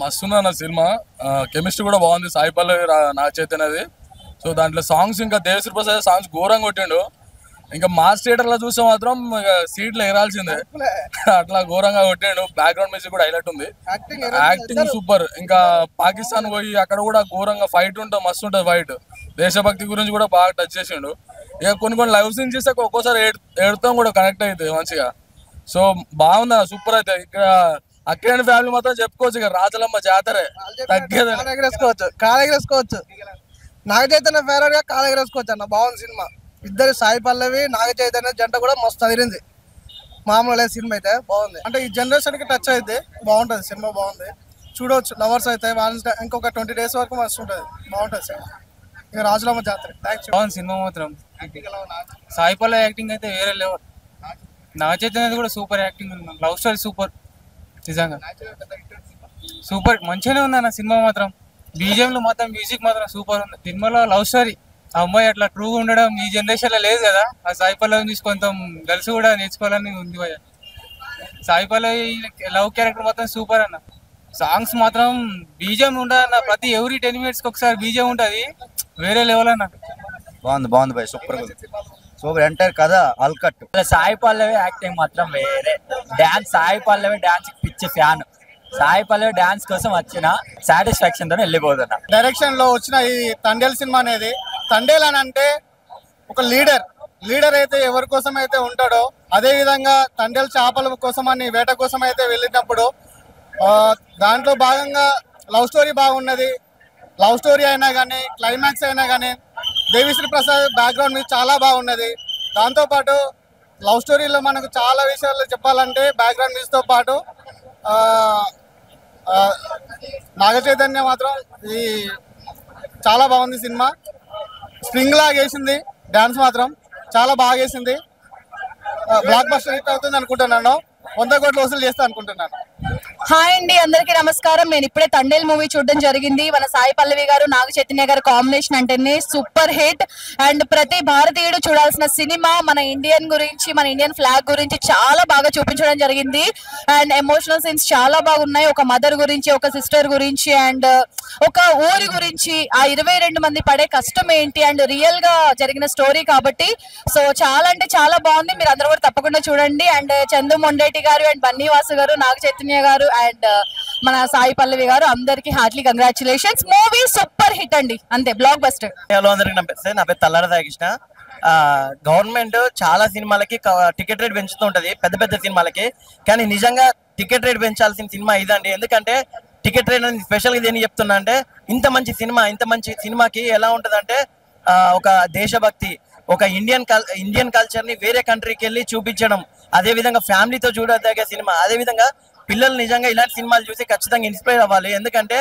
మస్తుంది అన్న cinema. Chemistry కూడా బాగుంది. సాయి పల్లవి నాగ చైతన్యది. సో దాంట్లో సాంగ్స్ ఇంకా దేవిశ్రీ ప్రసాద్ సాంగ్స్ ఘోరంగా కొట్టిండు. ఇంకా మాస్ థియేటర్ లో చూస్తే మాత్రం సీట్లు ఎగరాల్సిందే, అట్లా ఘోరంగా కొట్టిండు. బ్యాక్గ్రౌండ్ మ్యూజిక్ కూడా హైలైట్ ఉంది. Acting super. ఇంకా పాకిస్తాన్ పోయి అక్కడ కూడా ఘోరంగా ఫైట్ ఉంటుంది, మస్తు ఉంటుంది ఫైట్. దేశభక్తి గురించి కూడా బాగా టచ్ చేసిండు. ఇక కొన్ని లైవ్ సీన్స్ చేస్తే ఒక్కోసారి ఏడుతాం కూడా కనెక్ట్ అవుతుంది మంచిగా. సో బాగుంది, సూపర్ అయితే. ఇక్కడ అక్కినేని ఫ్యామిలీ మాత్రం చెప్పుకోవచ్చు, ఇక రాజలమ్మ జాతరే తగ్గేది. కాలెగరేసుకోవచ్చు. నాగ చైతన్య ఫేవరెట్ గా కాలెగరేసుకోవచ్చు అన్న. బాగుంది సినిమా. ఇద్దరు సాయి పల్లవి నాగ చైతన్య జంట కూడా మస్తు అదిరింది. మామూలు లేదు సినిమా అయితే బాగుంది. అంటే ఈ జనరేషన్ కి టచ్ అయితే బాగుంటది సినిమా. బాగుంది, చూడవచ్చు. లవర్స్ అయితే ఇంకొక 20 days వరకు మస్తు ఉంటుంది. బాగుంటుంది సినిమా. ఇక రాజులమ్మ జాతర. బాగుంది సినిమా మాత్రం. సాయి పల్లవి యాక్టింగ్ అయితే వేరే లెవెల్. నాగ చైతన్య కూడా సూపర్ యాక్టింగ్ ఉంది. లవ్ స్టోరీ సూపర్, నిజంగా సూపర్. మంచిగానే ఉంది అన్న సినిమా మాత్రం. బీజిఎంలు మాత్రం మ్యూజిక్ మాత్రం సూపర్ ఉంది. సినిమాలో లవ్ స్టోరీ, ఆ అమ్మాయి అట్లా ట్రూగా ఉండడం ఈ జనరేషన్ లో లేదు కదా. ఆ సాయి పల్లవి చూసి కొంత గర్ల్స్ కూడా నేర్చుకోవాలని ఉంది భయ. సాయి పల్లవి లవ్ క్యారెక్టర్ మాత్రం సూపర్ అన్న. సాంగ్స్ మాత్రం బీజిఎం ఉండదన్న. ప్రతి ఎవ్రీ 10 minutes ఒకసారి బీజిఎం ఉంటుంది, వేరే లెవెల్ అన్న. బాగుంది భయ, సూపర్ సూపర్. ఎంటైర్ కదా అల్కట్. సాయి పల్లవి యాక్టింగ్ మాత్రం వేరే. డాన్స్, సాయి పల్లవి డాన్స్ పిచ్చి ఫ్యాన్. సాయి పల్లవి డాన్స్ కోసం వచ్చిన సాటిస్ఫాక్షన్ తో వెళ్ళిపోతున్నా. డైరెక్షన్ లో వచ్చిన ఈ తండేల్ సినిమా అనేది, తండేల్ అని అంటే ఒక లీడర్ అయితే ఎవరి కోసం అయితే ఉంటాడో, అదే విధంగా తండేల్ చేపల కోసం అని వేట కోసం అయితే వెళ్ళినప్పుడు దాంట్లో భాగంగా లవ్ స్టోరీ బాగున్నది. లవ్ స్టోరీ అయినా కానీ, క్లైమాక్స్ అయినా కానీ, దేవిశ్రీ ప్రసాద్ బ్యాక్గ్రౌండ్ మీద చాలా బాగున్నది. దాంతోపాటు లవ్ స్టోరీలో మనకు చాలా విషయాలు చెప్పాలంటే బ్యాక్గ్రౌండ్ మ్యూజిక్తో పాటు నాగ చైతన్య మాత్రం ఈ చాలా బాగుంది సినిమా. స్ప్రింగ్ లాగా వేసింది. డాన్స్ మాత్రం చాలా బాగా వేసింది. బ్లాక్ బస్టర్ హిట్ అవుతుంది అనుకుంటున్నాను. 100 కోట్లు వసూలు చేస్తా అనుకుంటున్నాను. హాయ్ అండి, అందరికీ నమస్కారం. నేను ఇప్పుడే తండేల్ మూవీ చూడడం జరిగింది. మన సాయి పల్లవి గారు నాగ చైతన్య గారు కాంబినేషన్ అంటేనే సూపర్ హిట్. అండ్ ప్రతి భారతీయుడు చూడాల్సిన సినిమా. మన ఇండియన్ గురించి, మన ఇండియన్ ఫ్లాగ్ గురించి చాలా బాగా చూపించడం జరిగింది. అండ్ ఎమోషనల్ సీన్స్ చాలా బాగున్నాయి. ఒక మదర్ గురించి, ఒక సిస్టర్ గురించి, అండ్ ఒక ఊరి గురించి, ఆ 22 మంది పడే కష్టం ఏంటి, అండ్ రియల్ గా జరిగిన స్టోరీ కాబట్టి సో చాలా అంటే చాలా బాగుంది. మీరు అందరూ కూడా తప్పకుండా చూడండి. అండ్ చందు మొండేటి గారు, అండ్ బన్నీవాసు గారు, నాగ చైతన్య గారు, అండ్ మన సాయి పల్లవి గారు, అందరికి Hartley congratulations. Movie super hit అండి, అంతే. Block buster. అందరికి నమస్తే. నా పేరు తల్లార సాయికృష్ణ. గవర్నమెంట్ చాలా సినిమాలకి టికెట్ రేట్ పెంచుతూ ఉంటది, పెద్ద పెద్ద సినిమాలకి. కానీ నిజంగా టికెట్ రేట్ పెంచాల్సిన సినిమా ఇదండి. ఎందుకంటే టికెట్ రేట్ అనేది స్పెషల్ గా దేని చెప్తున్నా అంటే, ఇంత మంచి సినిమాకి ఎలా ఉంటదంటే ఒక దేశభక్తి, ఒక ఇండియన్ కల్చర్ ని వేరే కంట్రీకి వెళ్ళి చూపించడం, అదే విధంగా ఫ్యామిలీతో చూడదగ్గ సినిమా. అదే విధంగా పిల్లలు నిజంగా ఇలాంటి సినిమాలు చూసి ఖచ్చితంగా ఇన్స్పైర్ అవ్వాలి. ఎందుకంటే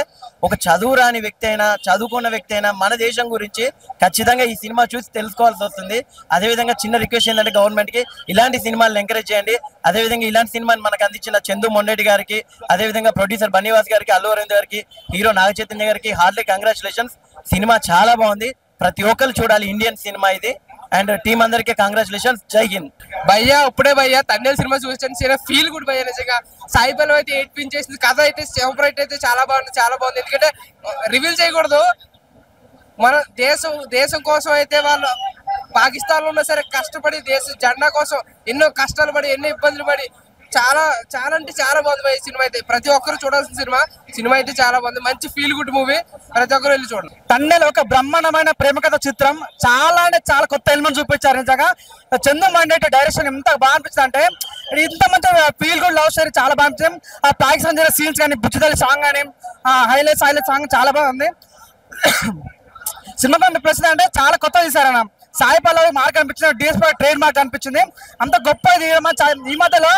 ఒక చదువు రాని వ్యక్తి అయినా, చదువుకున్న వ్యక్తి అయినా మన దేశం గురించి ఖచ్చితంగా ఈ సినిమా చూసి తెలుసుకోవాల్సి వస్తుంది. అదేవిధంగా చిన్న రిక్వెస్ట్ ఏంటంటే గవర్నమెంట్ కి ఇలాంటి సినిమాలను ఎంకరేజ్ చేయండి. అదేవిధంగా ఇలాంటి సినిమాని మనకు అందించిన చందు మొండేటి గారికి, అదేవిధంగా ప్రొడ్యూసర్ బన్నీవాస్ గారికి, అల్లు అరవింద్ గారికి, హీరో నాగ చైతన్య గారికి హార్ట్లీ కంగ్రాచులేషన్స్. సినిమా చాలా బాగుంది, ప్రతి ఒక్కరు చూడాలి. ఇండియన్ సినిమా ఇది. అండ్ టీమ్ అందరికీ కంగ్రాచులేషన్స్. జై హింద్. భయ్యా ఇప్పుడే తండేల్ సినిమా చూసాను, ఫీల్ గుడ్ భయ్యా. నిజంగా సాయి పల్లవి అయితే ఏడ్పించేసింది. కథ అయితే సూపర్ హిట్ అయితే చాలా బాగుంది. ఎందుకంటే రివీల్ చేయకూడదు. మన దేశం కోసం అయితే వాళ్ళు పాకిస్తాన్ లో ఉన్నా సరే కష్టపడి దేశ జెండా కోసం ఎన్నో కష్టాలు పడి, ఎన్నో ఇబ్బందులు పడి చాలా అంటే చాలా బాగుంది భయ్య సినిమా అయితే. ప్రతి ఒక్కరు చూడాల్సిన సినిమా అయితే చాలా బాగుంది. మంచి ఫీల్ గుడ్ మూవీ, ప్రతి ఒక్కరు వెళ్ళి చూడండి. తండేల్ ఒక బ్రహ్మాండమైన ప్రేమ కథ చిత్రం. చాలా అంటే చాలా కొత్త ఎలిమెంట్ చూపించారు. నిజంగా చందు మండేటి డైరెక్షన్ ఎంత బాగా అనిపిస్తుంది అంటే, ఇంత మంచి ఫీల్ గుడ్ లవ్ స్టోరీ చాలా బాగా అనిపించింది. ఆ పాకిస్తాన్ జరిగిన సీన్స్ కానీ, బుచ్చిదల్లి సాంగ్ కానీ, హైలైట్స్ సాంగ్ చాలా బాగుంది. సినిమా ప్లస్ అంటే చాలా కొత్త తీశారన్న. సాయి పల్లవి మార్క్ అనిపించింది, డిఎస్పీ ట్రేడ్ మార్క్ అనిపించింది. అంత గొప్ప ఈ మధ్యలో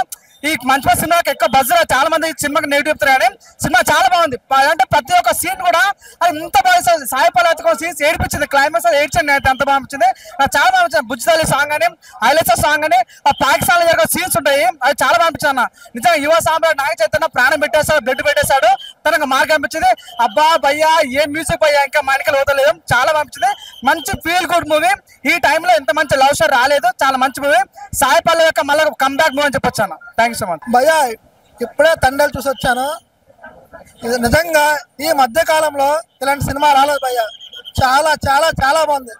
ఈ మంచి సినిమాకి ఎక్కువ బజ్ చాలా మంది సినిమాకి నెగిటివ్ చెప్తారు, కానీ సినిమా చాలా బాగుంది. అంటే ప్రతి ఒక్క సీన్ కూడా అది ఇంత బాగా సాయి పల్లవి సీన్స్ ఏడిపించింది. క్లైమాక్స్ ఏడ్చండి అయితే అంత బాగా అనిపించింది. చాలా బాగా అనిపించింది. బుజ్జిదల్లి సాంగ్ అని, హైలైట్స్ సాంగ్ అని, ఆ పాకిస్తాన్ లో జరిగే సీన్స్ ఉంటాయి, అది చాలా బాగా అనిపించింది అన్న. నిజంగా యువ సాంబార్ నాగ చైతన్య ప్రాణం పెట్టేస్తాడు, బ్లడ్ పెట్టేశాడు, తనకు మార్క్ అనిపించింది. అబ్బా భయ్యా ఏం మ్యూజిక్ భయ్యా, ఇంకా మానికలు వదలేదు, చాలా బాగా అనిపించింది. మంచి ఫీల్ గుడ్ మూవీ. ఈ టైంలో ఇంత మంచి లవ్ స్టోరీ రాలేదు, చాలా మంచి మూవీ. సాయి పల్లవి యొక్క మళ్ళీ కమ్బ్యాక్ మూవీ అని చెప్పొచ్చు అన్న. Thank you so much. భయ్యా ఇప్పుడే తండేల్ చూసి వచ్చాను. ఇది నిజంగా ఈ మధ్య కాలంలో ఇలాంటి సినిమా రాలేదు భయ్య. చాలా చాలా చాలా బాగుంది.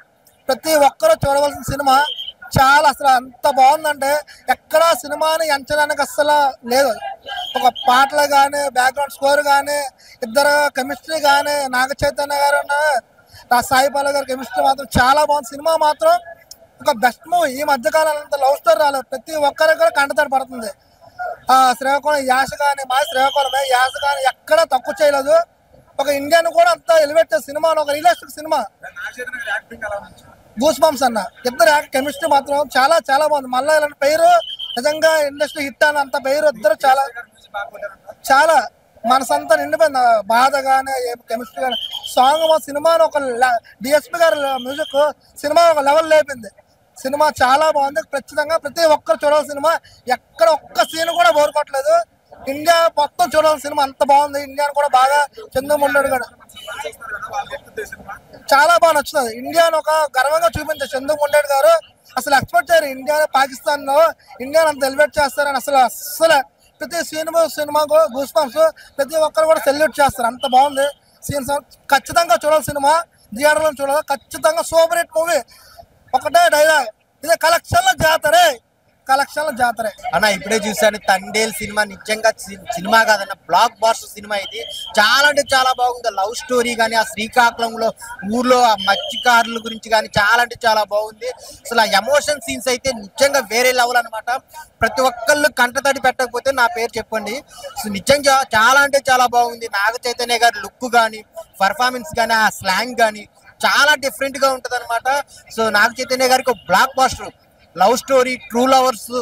ప్రతి ఒక్కరూ చూడవలసిన సినిమా. చాలా అసలు అంత బాగుందంటే ఎక్కడా సినిమాని ఎంచడానికి అస్సలు లేదు. ఒక పాటలు కానీ, బ్యాక్గ్రౌండ్ స్కోర్ కానీ, ఇద్దరు కెమిస్ట్రీ కానీ, నాగ చైతన్య గారు సాయి పల్లవి గారి కెమిస్ట్రీ మాత్రం చాలా బాగుంది. సినిమా మాత్రం ఒక బెస్ట్ మూవీ. ఈ మధ్యకాలంలో అంత లవ్ స్టోరీ రాలేదు. ప్రతి ఒక్కరికి కూడా కంటతడి పడుతుంది. శ్రీకాకుళం యాస కానీ, మా శ్రీకాకుళమే యాస కానీ ఎక్కడా తక్కువ చేయలేదు. ఒక ఇండియన్ కూడా అంత ఎలివేట్ చేసే సినిమా, ఒక రియలిస్టిక్ సినిమా. గూస్ బంప్స్ అన్న ఇద్దరు కెమిస్ట్రీ మాత్రం చాలా చాలా బాగుంది. మళ్ళీ ఇలాంటి పేరు నిజంగా ఇండస్ట్రీ హిట్ అని అంత పేరు ఇద్దరు చాలా చాలా మనసంతా నిండిపోయింది. బాధ కానీ, కెమిస్ట్రీ కానీ, సాంగ్ మా సినిమాను ఒక డిఎస్పి గారి మ్యూజిక్ సినిమా ఒక లెవెల్ లేపింది. సినిమా చాలా బాగుంది. ఖచ్చితంగా ప్రతి ఒక్కరు చూడాల్సిన సినిమా. ఎక్కడ ఒక్క సీన్ కూడా బోరుకోవట్లేదు. ఇండియా మొత్తం చూడాల్సిన సినిమా అంత బాగుంది. ఇండియాను కూడా బాగా చంద్రముండడు కూడా చాలా బాగా నచ్చుతుంది. ఇండియాను ఒక గర్వంగా చూపించారు చంద్రముండడు గారు. అసలు ఎక్స్పెక్ట్ చేయరు ఇండియా పాకిస్తాన్ లో ఇండియాను అంత ఎలివేట్ చేస్తారని. అసలు ప్రతి సినిమాకు గూస్ బంప్స్ ప్రతి ఒక్కరు కూడా సెల్యూట్ చేస్తారు. అంత బాగుంది సీన్స్. ఖచ్చితంగా చూడాలి సినిమా. థియేటర్లో చూడాలి. ఖచ్చితంగా సూపర్ హిట్ మూవీ. ఒకటే డైలాగ్, ఇదే కలెక్షన్ల జాతరే, కలెక్షన్ల జాతరే అన్న. ఇప్పుడే చూసాను తండేల్ సినిమా. నిజంగా సినిమా కాదన్న, బ్లాక్ బాస్టర్ సినిమా ఇది. చాలా అంటే చాలా బాగుంది. లవ్ స్టోరీ కానీ, ఆ శ్రీకాకుళంలో ఊర్లో ఆ మత్స్యకారుల గురించి కానీ చాలా అంటే చాలా బాగుంది. అసలు ఆ ఎమోషన్ సీన్స్ అయితే నిజంగా వేరే లెవెల్ అనమాట. ప్రతి ఒక్కళ్ళు కంటతడి పెట్టకపోతే నా పేరు చెప్పండి. సో నిజంగా చాలా అంటే చాలా బాగుంది. నాగ చైతన్య గారి లుక్ కానీ, పర్ఫార్మెన్స్ కానీ, ఆ స్లాంగ్ కానీ చాలా డిఫరెంట్ గా ఉంటది అనమాట. సో నాగ చైతన్య గారికి ఒక blockbuster love story, true lovers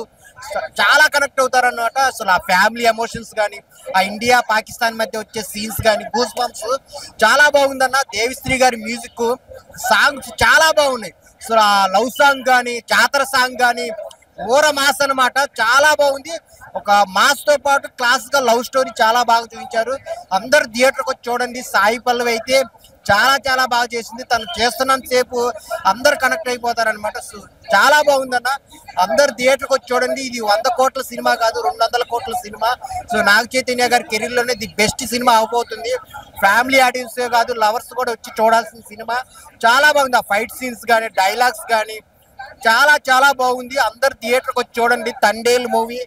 చాలా కనెక్ట్ అవుతారన్నమాట. అసలు ఆ ఫ్యామిలీ ఎమోషన్స్ కానీ, ఆ ఇండియా పాకిస్తాన్ మధ్య వచ్చే సీన్స్ కానీ, గూస్ బంప్స్ చాలా బాగుందన్న. దేవిశ్రీ గారి మ్యూజిక్, సాంగ్స్ చాలా బాగున్నాయి. సో ఆ లవ్ సాంగ్ కానీ, జాతర సాంగ్ కానీ ఓర మాస్ అనమాట. చాలా బాగుంది. ఒక మాస్ తో పాటు క్లాస్ గా లవ్ స్టోరీ చాలా బాగా చూపించారు. అందరు థియేటర్కి వచ్చి చూడండి. సాయి పల్లవి అయితే చాలా చాలా బాగా చేసింది. తను చేస్తున్నంత సేపు అందరు కనెక్ట్ అయిపోతారనమాట. చాలా బాగుందన్న. అందరు థియేటర్కి వచ్చి చూడండి. ఇది 100 కోట్ల సినిమా కాదు, 200 కోట్ల సినిమా. సో నాగ చైతన్య గారి కెరీర్ లోనే ది బెస్ట్ సినిమా అవబోతుంది. ఫ్యామిలీ ఆడియన్స్ కాదు, లవర్స్ కూడా వచ్చి చూడాల్సిన సినిమా. చాలా బాగుంది. ఆ ఫైట్ సీన్స్ కానీ, డైలాగ్స్ కానీ చాలా చాలా బాగుంది. అందరు థియేటర్కి వచ్చి చూడండి. తండేల్ మూవీ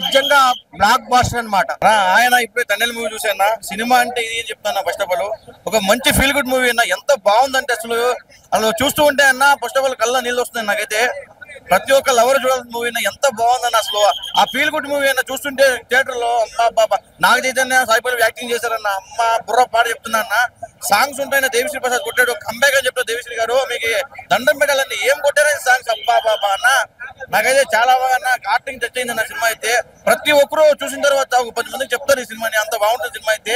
నిజంగా బ్లాక్ బాస్టర్ అనమాట. ఆయన ఇప్పుడే తండేల్ మూవీ చూసాను. సినిమా అంటే ఇది అని చెప్తాను. ఫస్ట్ ఆఫ్ ఆల్ ఒక మంచి ఫీల్ గుడ్ మూవీ అన్న. ఎంత బాగుందంటే అసలు చూస్తూ ఉంటే అన్న ఫస్ట్ ఆఫ్ ఆల్ కళ్ళ నీళ్ళు వస్తున్నాయి నాకైతే. ప్రతి ఒక్క లవర్ చూడాల్సిన మూవీ అన్న. ఎంత బాగుందన్న అసలు ఆ ఫీల్ గుడ్ మూవీ అన్న. చూస్తుంటే థియేటర్ లో అమ్మ బాబా నాగ చైతన్య, సాయి పల్లవి యాక్టింగ్ చేశారన్న. అమ్మ బుర్ర పాట చెప్తున్నా అన్న. సాంగ్స్ ఉంటాయన్న. దేవిశ్రీ ప్రసాద్ కొట్టాడు, కంబ్యాక్ అని చెప్తారు దేవిశ్రీ గారు. మీకు దండం పెట్టాలండి. ఏం కొట్టారని సాంగ్స్ అబ్బా బాబా అన్న. నాకైతే చాలా బాగా అన్న యాక్టింగ్ టచ్ అయింది అన్న. సినిమా అయితే ప్రతి ఒక్కరు చూసిన తర్వాత ఒక 10 మందికి చెప్తారు ఈ సినిమాని. అంత బాగుంటుంది సినిమా అయితే.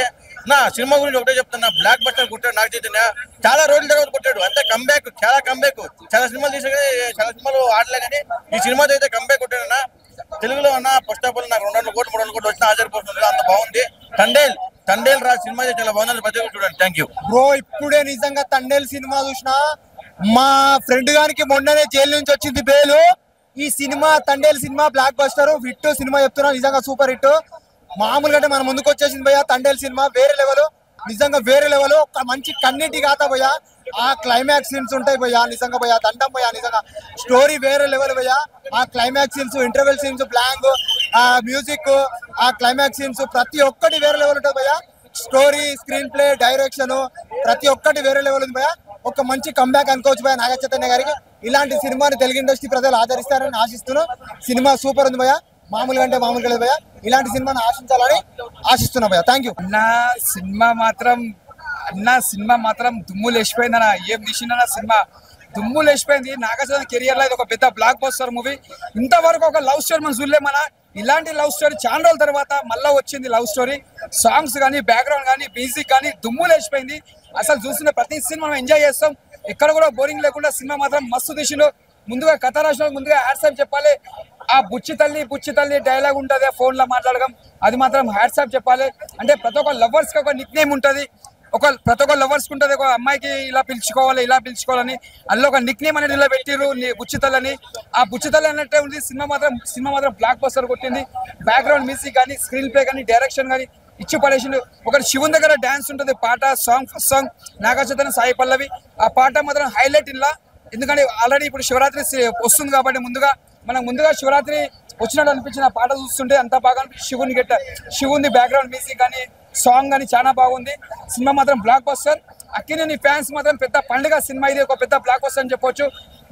నా సినిమా గురించి ఒకటే చెప్తున్నా, బ్లాక్ బస్టర్ కొట్టాడు నాగ చైతన్య. చాలా రోజుల తర్వాత కొట్టాడు. అంతే కంబ్యాక్, చాలా కంబ్యాక్. చాలా సినిమాలు తీసా కానీ చాలా సినిమాలు ఆడలే కానీ ఈ సినిమాతో అయితే కంబ్యాక్ కొట్టాడన్నా. తెలుగులో అన్న ఫస్ట్ ఆఫ్ ఆల్ నాకు 200 కోట్లు 300 కోట్లు వచ్చినా ఆశ్చర్యపోతుంది. అంత బాగుంది. తండేల్ రా సినిమా అయితే చాలా బాగుంది. ప్రతి ఒక్కరు చూడండి. Thank you bro. ఇప్పుడే నిజంగా తండేల్ సినిమా చూసిన మా ఫ్రెండ్ గారికి మొన్ననే జైలు నుంచి వచ్చింది బెయిల్. ఈ cinema Thandel cinema block buster hit cinema చెప్తున్నా. నిజంగా సూపర్ హిట్. మామూలుగా అంటే మన ముందుకు వచ్చేసింది భయ్యా. తండేల్ సినిమా వేరే లెవెల్, నిజంగా వేరే లెవెల్. ఒక మంచి కన్నీటి గాథ భయ్యా. ఆ క్లైమాక్స్ సీన్స్ ఉంటాయి భయ్యా. నిజంగా భయ్యా దండం భయ్యా. నిజంగా స్టోరీ వేరే లెవెల్ భయ్యా. ఆ climax scenes, interval scenes, blank, ఆ మ్యూజిక్, ఆ క్లైమాక్స్ సీన్స్ ప్రతి ఒక్కటి వేరే లెవెల్ ఉంటుంది భయ్యా. స్టోరీ, స్క్రీన్ ప్లే, డైరెక్షన్ ప్రతి ఒక్కటి వేరే లెవెల్ ఉంది భయ్యా. ఒక మంచి కంబ్యాక్ అనుకోవచ్చు భయ్యా నాగ చైతన్య గారికి. ఇలాంటి సినిమాని తెలుగు ఇండస్ట్రీ ప్రజలు ఆదరిస్తారని ఆశిస్తున్నాం. సినిమా సూపర్ ఉంది భయ్యా. మామూలుగా అంటే మామూలుగా లేదు భయ్యా. ఇలాంటి సినిమాని ఆశించాలని ఆశిస్తున్నా భయ్యా. Thank you. సినిమా మాత్రం దుమ్ము లేచిపోయిందన్న. ఏం తీసిందన్న సినిమా దుమ్ము లేచిపోయింది. నాగచైతన్య కెరియర్ లో ఇది ఒక పెద్ద బ్లాక్ బస్టర్ మూవీ. ఇంతవరకు ఒక లవ్ స్టోరీ మనం చూడలే. ఇలాంటి లవ్ స్టోరీ చాలా రోజుల తర్వాత మళ్ళీ వచ్చింది లవ్ స్టోరీ. సాంగ్స్ కానీ, బ్యాక్గ్రౌండ్ కానీ, మ్యూజిక్ కానీ దుమ్ము లేచిపోయింది. అసలు చూసిన ప్రతి సినిమా మనం ఎంజాయ్ చేస్తాం. ఎక్కడ కూడా బోరింగ్ లేకుండా సినిమా మాత్రం మస్తు తీసిండు. ముందుగా కథ రాసిన ముందుగా హ్యాట్సాప్ చెప్పాలి. ఆ బుచ్చి తల్లి డైలాగ్ ఉంటుంది ఫోన్ లో మాట్లాడడం, అది మాత్రం హ్యాట్సాప్ చెప్పాలి. అంటే ప్రతి ఒక్క లవర్స్ కి ఒక నిక్ నేమ్ ఉంటుంది. ప్రతి ఒక్క లవర్స్ కి ఉంటుంది. ఒక అమ్మాయికి ఇలా పిలుచుకోవాలని అందులో ఒక నిక్ నేమ్ అనేది ఇలా పెట్టిరు బుచ్చితల్లని. ఆ బుచ్చితల్లి అన్నట్టే ఉంది. సినిమా మాత్రం బ్లాక్ బస్టర్ కొట్టింది. బ్యాక్గ్రౌండ్ మ్యూజిక్ కానీ, స్క్రీన్ ప్లే కానీ, డైరెక్షన్ కానీ ఇచ్చి పడేసిండు. ఒకటి శివుని దగ్గర డాన్స్ ఉంటుంది, పాట song first song Naga Chaitanya Sai Pallavi. ఆ పాట మాత్రం హైలైట్ ఇలా, ఎందుకంటే ఆల్రెడీ ఇప్పుడు శివరాత్రి వస్తుంది కాబట్టి ముందుగా శివరాత్రి వచ్చినట్టు అనిపించిన ఆ పాట చూస్తుంటే అంత బాగా అనిపించింది. శివుని బ్యాక్గ్రౌండ్ మ్యూజిక్ కానీ సాంగ్ కానీ చాలా బాగుంది. సినిమా మాత్రం బ్లాక్ బస్టర్. అక్కినేని ఫ్యాన్స్ మాత్రం పెద్ద పండుగ సినిమా, ఇది ఒక పెద్ద బ్లాక్ బస్టర్ అని చెప్పొచ్చు.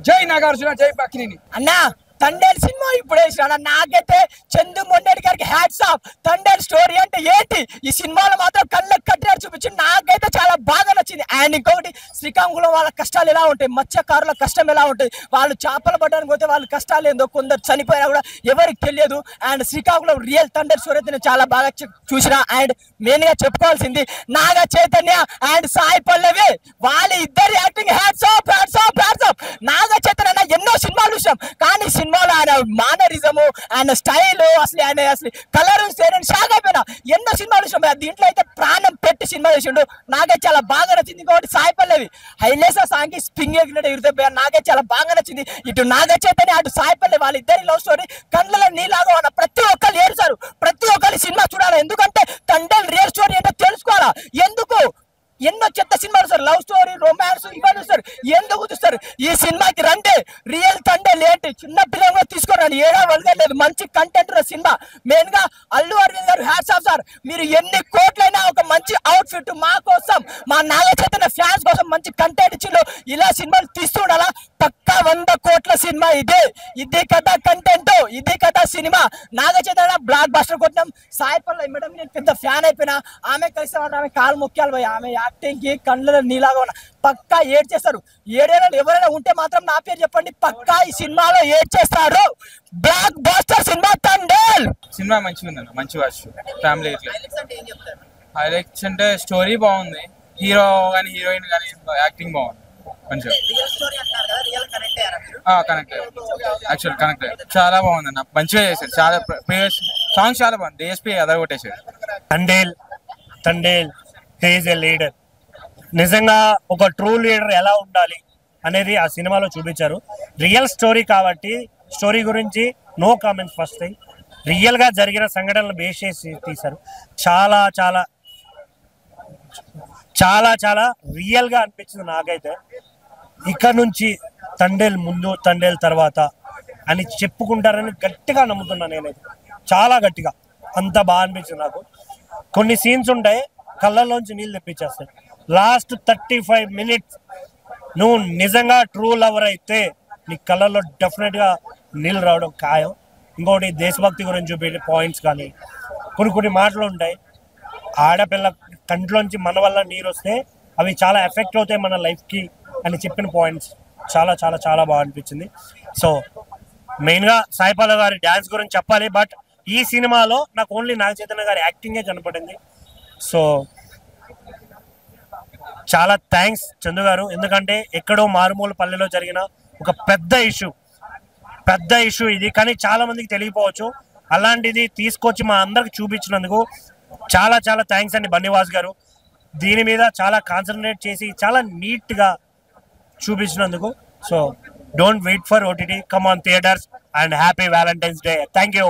జై నాగార్జున, జై అక్కినేని. అన్నా తండేల్ సినిమా ఇప్పుడు వేసిన నాకైతే చందు మొండేటి గారికి హ్యాట్స్ ఆఫ్. తండేల్ స్టోరీ అంటే ఏంటి, ఈ సినిమాలో మాత్రం కళ్ళకి కట్టినట్టు చూపించింది. నాకైతే చాలా బాగా నచ్చింది. అండ్ ఇంకొకటి శ్రీకాకుళం వాళ్ళ కష్టాలు ఎలా ఉంటాయి, మత్స్యకారుల కష్టం ఎలా ఉంటాయి, వాళ్ళు చేపలు పట్టడానికి పోతే వాళ్ళ కష్టాలు ఏందో, కొందరు చనిపోయినా కూడా ఎవరికి తెలియదు. And Srikakulam real Thandel story అయితే నేను చాలా బాగా చూసిన. అండ్ మెయిన్ గా చెప్పుకోవాల్సింది నాగ చైతన్య అండ్ సాయి పల్లవి, వాళ్ళ ఇద్దరు acting hats off, hats off, hats off. Naga Chaitanya ఎన్నో సినిమాలు చూసాం, కానీ సినిమాలో ఆయన మానరిజము, ఆయన స్టైల్, అసలు కలర్ షాక్ అయిపోయినా. ఎన్నో సినిమాలు చూసాం, దీంట్లో అయితే ప్రాణం పెట్టి సినిమా చేసిండు. నాకే చాలా బాగా నచ్చింది. ఇంకొకటి సాయి పల్లవి హైలేసా సాంగ్ స్ప్రింగ్ ఎగినట్టు ఎగిరితే నాకే చాలా బాగా నచ్చింది. ఇటు నాగ చైతన్య అటు సాయి పల్లవి వాళ్ళ ఇద్దరి లవ్ స్టోరీ కళ్ళలో నీలాగా ఉన్న ప్రతి ఒక్కరు ఏడుస్తారు. ప్రతి ఒక్కరి సినిమా చూడాలి, ఎందుకంటే తండేల్ రియల్ స్టోరీ అంటే తెలుసుకోవాలా. ఎందుకు ఎన్నో చెత్త సినిమాలు సార్, లవ్ స్టోరీ, రొమాన్స్ ఇవన్నీ చూస్తారు, ఎందుకు చూస్తారు? ఈ సినిమాకి రండి, రియల్ తండేల్ ఏంటి చిన్న పిల్లలు తీసుకోరండి, ఏడా వదలలేదు. మంచి కంటెంట్ ఉన్న సినిమా. మెయిన్ గా అల్లు అరవింద్ గారు హ్యాట్స్ ఆఫ్ సార్. మీరు ఎన్ని కోట్లైనా ఒక మంచి అవుట్ ఫిట్ మా కోసం, మా నాగ చైతన్య ఫ్యాన్స్ కోసం మంచి కంటెంట్ ఇచ్చిండు. ఇలా సినిమాలు తీస్తూ ఉండాలా. పక్కా 100 కోట్ల సినిమా ఇదే. ఇది కథ కంటెంట్, ఇది కథ cinema. Naga Chaitanya block buster కొట్టినాం. Sai Pallavi madam నేను పెద్ద ఫ్యాన్ అయిపోయినా. ఆమె కలిసి ఆమె కాలు మొక్కాలి పోయి, ఆమె యాక్టింగ్ కి కళ్ళలో నీలాగా ఉన్న పక్కా ఏడ్ చేస్తారు. ఏడేళ్ళు ఎవరైనా ఉంటే మాత్రం నా పేరు చెప్పండి, పక్కా ఈ సినిమాలో ఏడ్ చేస్తారు. Block buster cinema Thandel. Cinema మంచిగా ఉందన్న, మంచి వాచ్ ఫ్యామిలీ. హైలైట్స్ అంటే స్టోరీ బాగుంది, హీరో కానీ హీరోయిన్ కానీ యాక్టింగ్ బాగుంది మంచిగా. కనెక్ట్ యాక్చువల్ కనెక్ట్ చాలా బాగుంది అన్న, మంచిగా చేశారు. చాలా ప్రీవియస్ సాంగ్స్ చాలా బాగుంది. డిఎస్పీ అదర్ కొట్టేశారు. Thandel is a leader. నిజంగా ఒక ట్రూ లీడర్ ఎలా ఉండాలి అనేది ఆ సినిమాలో చూపించారు. రియల్ స్టోరీ కాబట్టి స్టోరీ గురించి no comments. First thing, real గా జరిగిన సంఘటనలు బేస్ చేసి తీశారు. చాలా చాలా చాలా చాలా రియల్ గా అనిపించింది నాకైతే. ఇక్కడ నుంచి తండేల్ ముందు, తండేల్ తర్వాత అని చెప్పుకుంటారని గట్టిగా నమ్ముతున్నా నేనైతే, చాలా గట్టిగా. అంత బాగా అనిపించింది నాకు. కొన్ని సీన్స్ ఉంటాయి కళ్ళల్లోంచి నీళ్ళు తెప్పించేస్తాయి. లాస్ట్ 35 మినిట్స్ నువ్వు నిజంగా ట్రూ లవర్ అయితే నీ కళ్ళల్లో డెఫినెట్ గా నీళ్ళు రావడం ఖాయం. ఇంకోటి దేశభక్తి గురించి చూపే పాయింట్స్ కానీ కొన్ని మాటలు ఉంటాయి. ఆడపిల్ల కంట్లోంచి మన వల్ల నీరు వస్తే అవి చాలా ఎఫెక్ట్ అవుతాయి మన లైఫ్కి అని చెప్పిన పాయింట్స్ చాలా చాలా చాలా బాగా అనిపించింది. సో మెయిన్గా సాయి పల్లవి గారి డ్యాన్స్ గురించి చెప్పాలి, బట్ ఈ సినిమాలో నాకు ఓన్లీ నాగ చైతన్య గారి యాక్టింగే కనపడింది. సో చాలా థ్యాంక్స్ చందు గారు, ఎందుకంటే ఎక్కడో మారుమూల పల్లెలో జరిగిన ఒక పెద్ద ఇష్యూ ఇది, కానీ చాలా మందికి తెలియకపోవచ్చు. అలాంటిది తీసుకొచ్చి మా అందరికి చూపించినందుకు చాలా చాలా థ్యాంక్స్ అండి బన్నీవాస్ గారు. దీని మీద చాలా కాన్సన్ట్రేట్ చేసి చాలా నీట్గా చూపించినందుకు. So don't wait for OTT, come on theatres and happy valentine's day. Thank you.